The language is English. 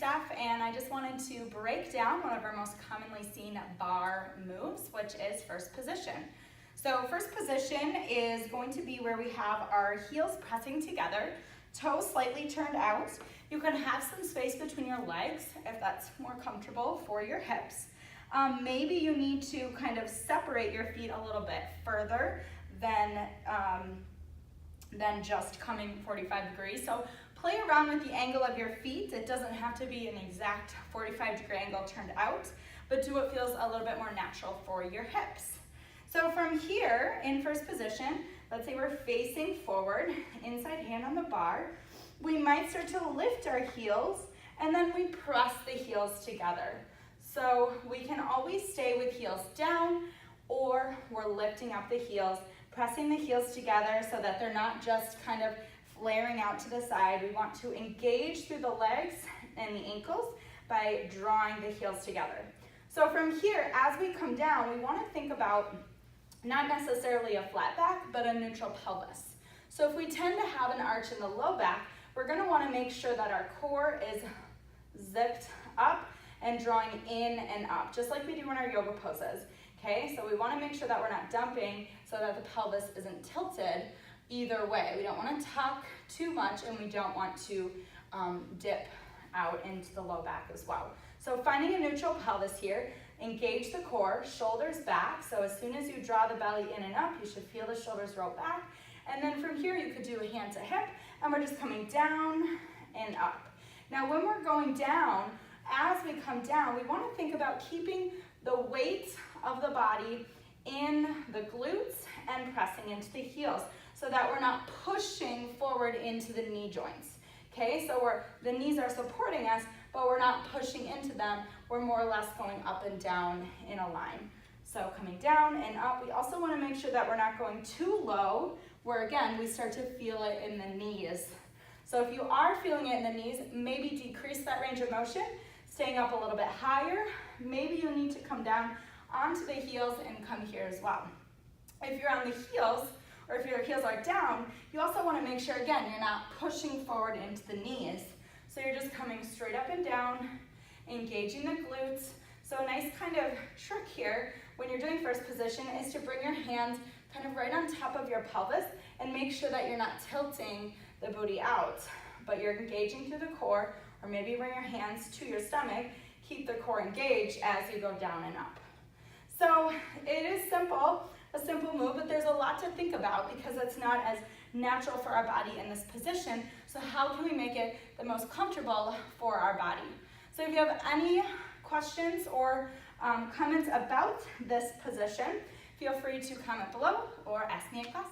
Steph, and I just wanted to break down one of our most commonly seen bar moves, which is first position. So first position is going to be where we have our heels pressing together, toes slightly turned out. You can have some space between your legs if that's more comfortable for your hips. Maybe you need to kind of separate your feet a little bit further than just coming 45 degrees. So play around with the angle of your feet. It doesn't have to be an exact 45-degree angle turned out, but do what feels a little bit more natural for your hips. So from here, in first position, let's say we're facing forward, inside hand on the bar. We might start to lift our heels, and then we press the heels together. So we can always stay with heels down, or we're lifting up the heels, pressing the heels together so that they're not just kind of flaring out to the side. We want to engage through the legs and the ankles by drawing the heels together. So from here, as we come down, we want to think about not necessarily a flat back, but a neutral pelvis. So if we tend to have an arch in the low back, we're going to want to make sure that our core is zipped up and drawing in and up, just like we do in our yoga poses. Okay, so we want to make sure that we're not dumping so that the pelvis isn't tilted either way. We don't want to tuck too much, and we don't want to dip out into the low back as well. So finding a neutral pelvis here, engage the core, shoulders back. So as soon as you draw the belly in and up, you should feel the shoulders roll back. And then from here, you could do a hand to hip, and we're just coming down and up. Now when we're going down, as we come down, we want to think about keeping the weight of the body in the glutes and pressing into the heels so that we're not pushing forward into the knee joints. Okay, so the knees are supporting us, but we're not pushing into them. We're more or less going up and down in a line. So coming down and up, we also want to make sure that we're not going too low, where again, we start to feel it in the knees. So if you are feeling it in the knees, maybe decrease that range of motion, staying up a little bit higher. Maybe you need to come down onto the heels and come here as well. If you're on the heels, or if your heels are down, you also want to make sure, again, you're not pushing forward into the knees. So you're just coming straight up and down, engaging the glutes. So a nice kind of trick here when you're doing first position is to bring your hands kind of right on top of your pelvis and make sure that you're not tilting the booty out, but you're engaging through the core, or maybe bring your hands to your stomach, keep the core engaged as you go down and up. So it is simple, a simple move, but there's a lot to think about because it's not as natural for our body in this position. So how can we make it the most comfortable for our body? So if you have any questions or comments about this position, feel free to comment below or ask me in class.